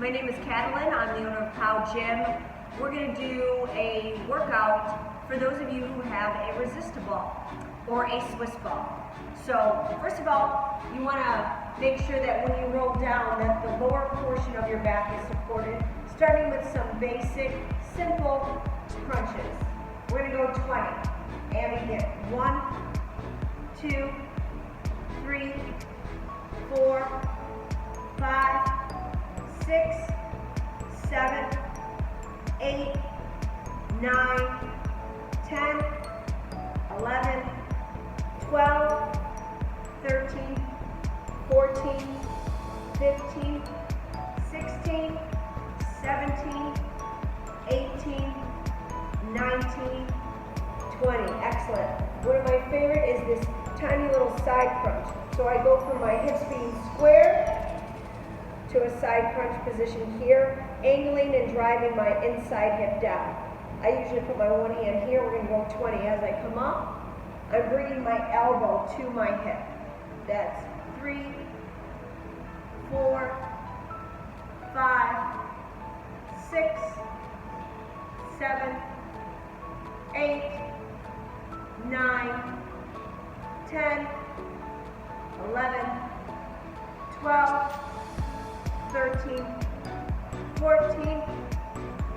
My name is Catalin. I'm the owner of POW Gym. We're going to do a workout for those of you who have a resistor ball or a Swiss ball. So first of all, you want to make sure that when you roll down that the lower portion of your back is supported, starting with some basic, simple crunches. We're going to go 20 and begin. 1, 2, 3, 4, 5, 6, 7, 8, 9, 10, 11, 12, 13, 14, 15, 16, 17, 18, 19, 20. Excellent. One of my favorite is this tiny little side crunch. So I go from my hips being square to a side crunch position here, angling and driving my inside hip down. I usually put my one hand here. We're going to go 20. As I come up, I'm bringing my elbow to my hip. That's 3, 4, 5, 6, 7, 8, 9, 10, 11, 12, 13, 14,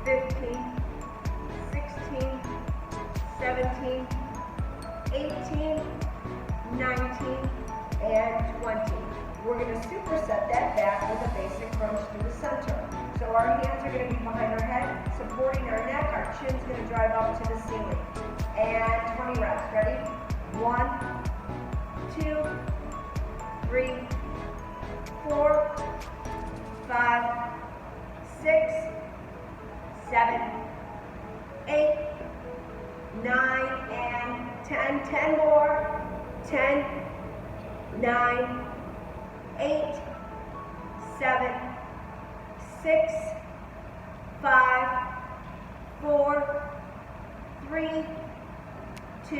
15, 16, 17, 18, 19, and 20. We're going to superset that back with a basic crunch through the center. So our hands are going to be behind our head, supporting our neck. Our chin's going to drive up to the ceiling. And 20 reps. Ready? 1, 2, 3, 4, 5, 6, 7, 8, 9, and 10. 10 more. 10, 9, 8, 7, 6, 5, 4, 3, 2,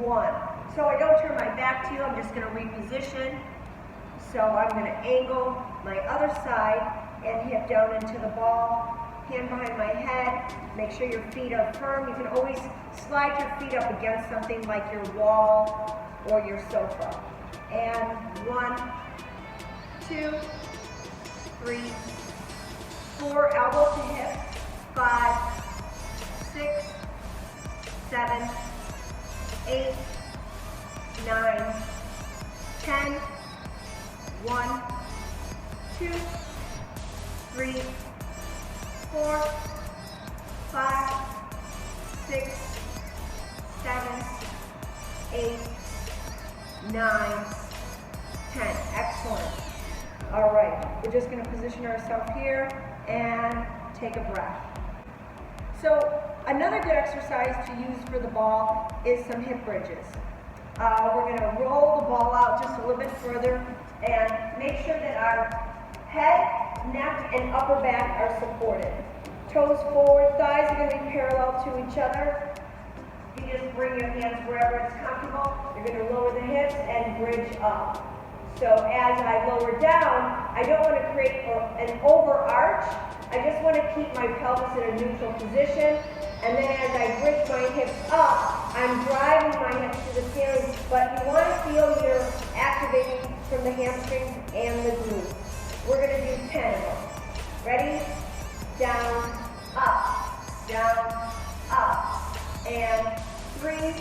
1. So I don't turn my back to you. I'm just going to reposition. So I'm going to angle my other side and hip down into the ball, hand behind my head. Make sure your feet are firm. You can always slide your feet up against something like your wall or your sofa. And 1, 2, 3, 4, elbow to hip. 5, 6, 7, 8, 9, 10, 1, 2, 3, 4, 5, 6, 7, 8, 9, 10. Excellent. All right, we're just going to position ourselves here and take a breath. So another good exercise to use for the ball is some hip bridges. We're going to roll the ball out just a little bit further and make sure that our head, neck, and upper back are supported. Toes forward, thighs are going to be parallel to each other. You just bring your hands wherever it's comfortable. You're going to lower the hips and bridge up. So as I lower down, I don't want to create an overarch. I just want to keep my pelvis in a neutral position. And then as I bridge my hips up, I'm driving my hips to the ceiling. But you want to feel you're activating from the hamstrings and the glutes. We're going to do 10 of them. Ready? Down, up, and 3,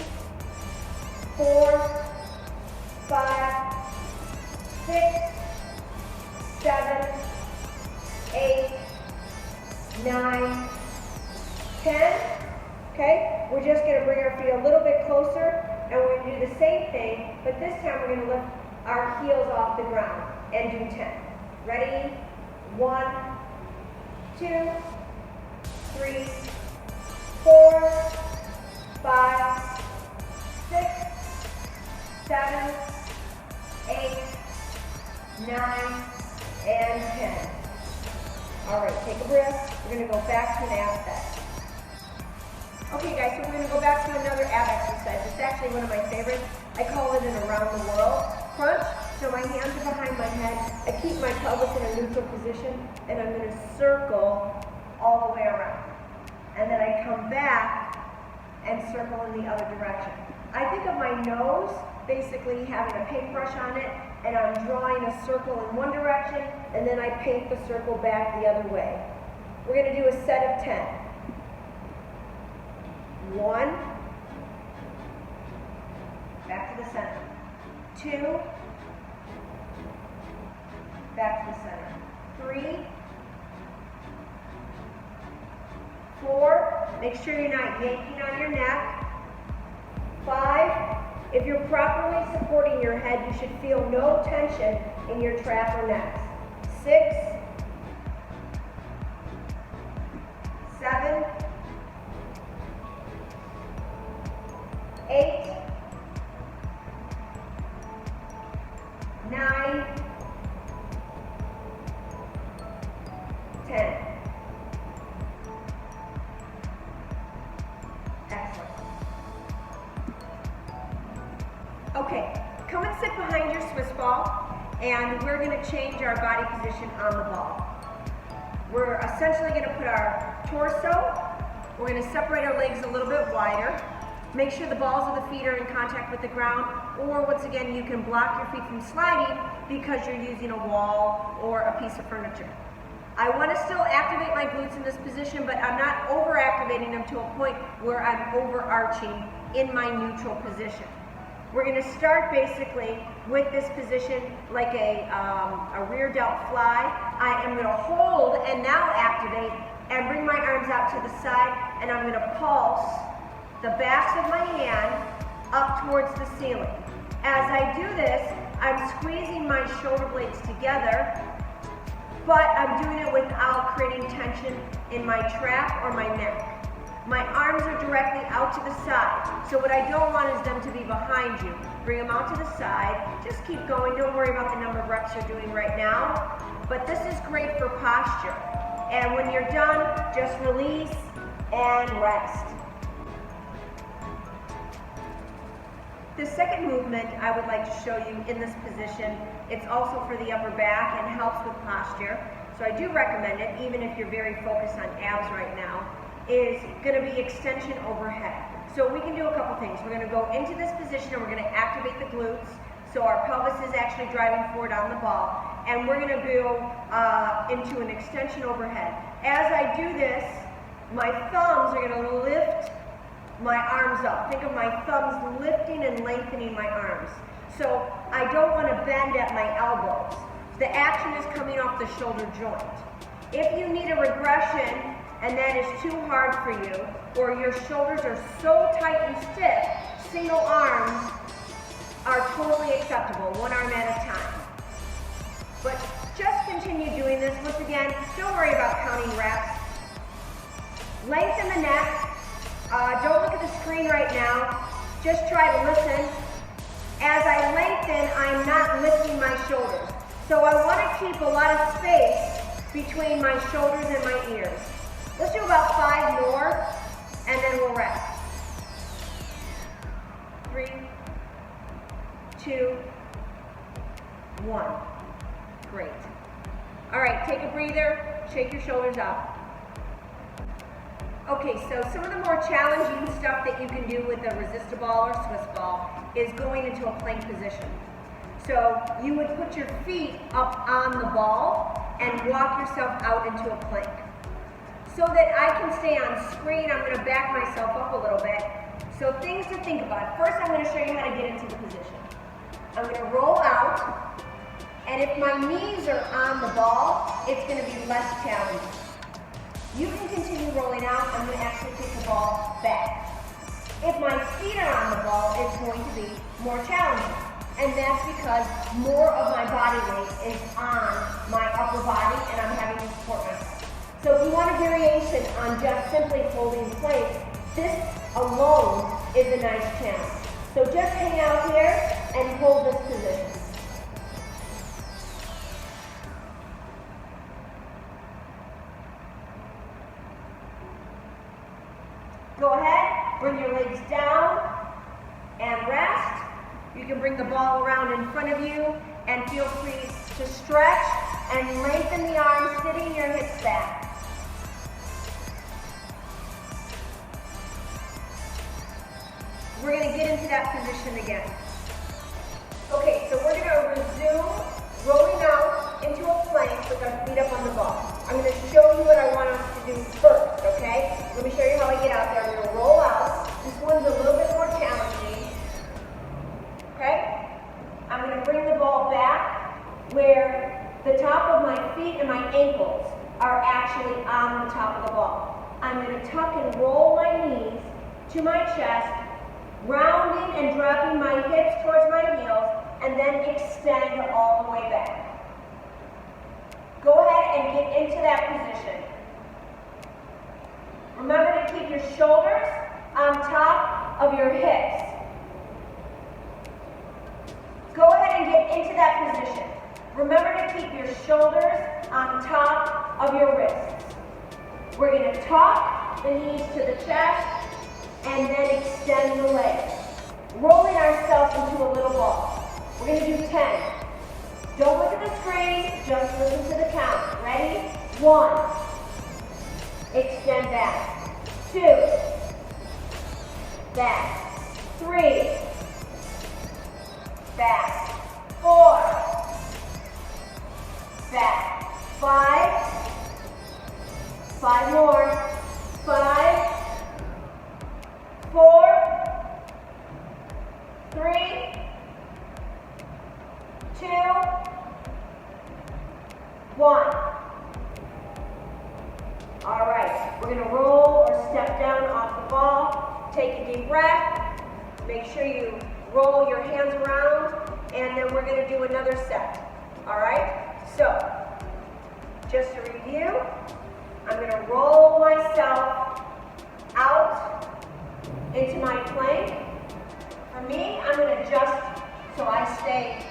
4, 5, 6, 7, 8, 9, 10. Okay? We're just going to bring our feet a little bit closer, and we're going to do the same thing, but this time we're going to lift our heels off the ground and do 10. Ready? 1, 2, 3, 4, 5, 6, 7, 8, 9, and 10. All right, take a breath. We're going to go back to an ab set. Okay guys, so we're going to go back to another ab exercise. It's actually one of my favorites. I call it an around the world crunch. So my hands are behind my head. I keep my pelvis in a neutral position, and I'm going to circle all the way around. And then I come back and circle in the other direction. I think of my nose basically having a paintbrush on it, and I'm drawing a circle in one direction, and then I paint the circle back the other way. We're going to do a set of 10. 1, back to the center. 2, back to the center. 3, 4, make sure you're not yanking on your neck. 5, if you're properly supporting your head, you should feel no tension in your trap or necks. 6, 7, 8, 9, 10. Excellent. Okay, come and sit behind your Swiss ball, and we're going to change our body position on the ball. We're essentially going to put our torso, we're going to separate our legs a little bit wider. Make sure the balls of the feet are in contact with the ground, or once again, you can block your feet from sliding because you're using a wall or a piece of furniture. I want to still activate my glutes in this position, but I'm not over-activating them to a point where I'm overarching in my neutral position. We're going to start basically with this position like a rear delt fly. I am going to hold and now activate and bring my arms out to the side, and I'm going to pulse the backs of my hand up towards the ceiling. As I do this, I'm squeezing my shoulder blades together, but I'm doing it without creating tension in my trap or my neck. My arms are directly out to the side, so what I don't want is them to be behind you. Bring them out to the side, just keep going, don't worry about the number of reps you're doing right now, but this is great for posture. And when you're done, just release and rest. The second movement I would like to show you in this position, it's also for the upper back and helps with posture. So I do recommend it, even if you're very focused on abs right now, is going to be extension overhead. So we can do a couple things. We're going to go into this position and we're going to activate the glutes. So our pelvis is actually driving forward on the ball. And we're going to go into an extension overhead. As I do this, my thumbs are going to lift my arms up. Think of my thumbs lifting and lengthening my arms. So I don't want to bend at my elbows. The action is coming off the shoulder joint. If you need a regression and that is too hard for you, or your shoulders are so tight and stiff, single arms are totally acceptable, one arm at a time. But just continue doing this. Once again, don't worry about counting reps. Lengthen the neck. Don't look at the screen right now. Just try to listen. As I lengthen, I'm not lifting my shoulders. So I want to keep a lot of space between my shoulders and my ears. Let's do about 5 more, and then we'll rest. 3, 2, 1. Great. All right, take a breather, shake your shoulders out. Okay, so some of the more challenging stuff that you can do with a resistable or Swiss ball is going into a plank position. So you would put your feet up on the ball and walk yourself out into a plank. So that I can stay on screen, I'm going to back myself up a little bit. So things to think about. First, I'm going to show you how to get into the position. I'm going to roll out, and if my knees are on the ball, it's going to be less challenging. You can continue rolling out. I'm going to actually take the ball back. If my feet are on the ball, it's going to be more challenging. And that's because more of my body weight is on my upper body, and I'm having to support myself. So if you want a variation on just simply holding plank, this alone is a nice challenge. So just hang out here and hold this position. Go ahead, bring your legs down and rest. You can bring the ball around in front of you and feel free to stretch and lengthen the arms, sitting your hips back. We're going to get into that position again. Okay, so we're going to resume rolling out into a plank with our feet up on the ball. I'm going to show you what I want us to do first, okay? Let me show you how I get out there. I'm going to roll out. This one's a little bit more challenging. Okay? I'm going to bring the ball back where the top of my feet and my ankles are actually on the top of the ball. I'm going to tuck and roll my knees to my chest, rounding and dropping my hips towards my heels, and then extend all the way back. Go ahead and get into that position. Remember to keep your shoulders on top of your hips. Go ahead and get into that position. Remember to keep your shoulders on top of your wrists. We're going to tuck the knees to the chest and then extend the legs, rolling ourselves into a little ball. We're going to do 10. Don't look at the screen, just listen to the count. Ready? 1. Extend back. 2. Back. 3. Back. 4. Back. 5. 5 more. 5. 4. 3. 2, 1. All right, we're going to roll or step down off the ball. Take a deep breath. Make sure you roll your hands around, and then we're going to do another set. All right, so just to review, I'm going to roll myself out into my plank. For me, I'm going to adjust so I stay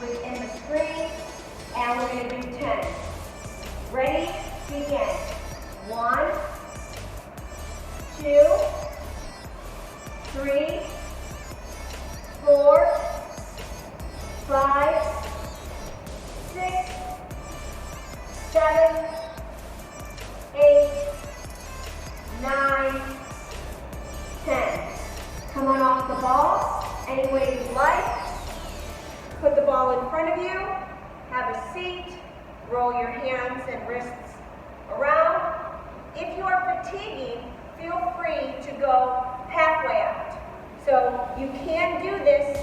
within the screen, and we're going to do 10. Ready? Begin. 1, 2, 3, 4, 5, 6, 7, 8, 9, 10. Come on off the ball any way you like. Put the ball in front of you, have a seat, roll your hands and wrists around. If you are fatiguing, feel free to go halfway out. So you can do this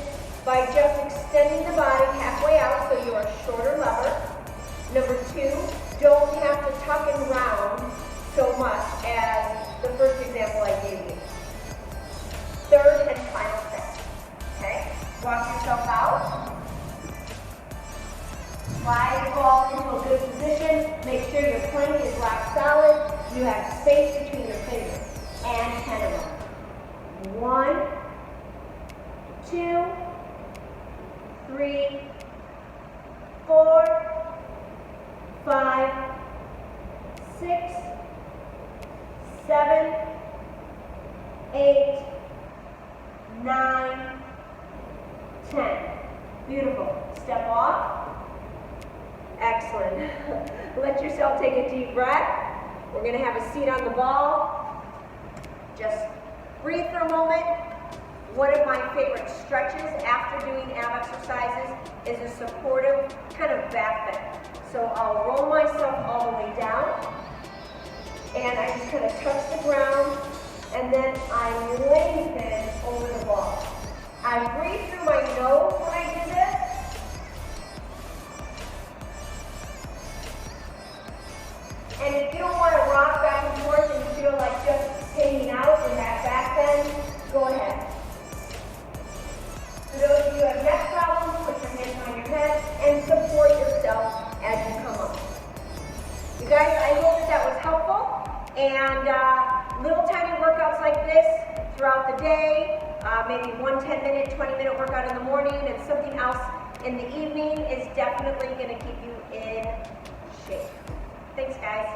by just extending the body halfway out so you are shorter lever. Number 2, don't have to tuck and round so much as the first example I gave you. Third and final set. Okay? Walk yourself out. Slide the ball into a good position. Make sure your plank is rock solid. You have space between your fingers. And 10 of them. 1, 2, 3, 4, 5, 6, 7, 8, 9, 10. Beautiful. Step off. Excellent. Let yourself take a deep breath. We're going to have a seat on the ball. Just breathe for a moment. One of my favorite stretches after doing ab exercises is a supportive kind of back bend. So I'll roll myself all the way down, and I just kind of touch the ground, and then I lengthen over the ball. I breathe through my nose when I do this. And if you don't want to rock back and forth and you feel like just hanging out in that back bend, go ahead. For those of you who have neck problems, put your hands on your head and support yourself as you come up. You guys, I hope that was helpful. And little tiny workouts like this throughout the day, maybe one 10-minute, 20-minute workout in the morning and something else in the evening is definitely going to keep you in shape. Thanks, guys.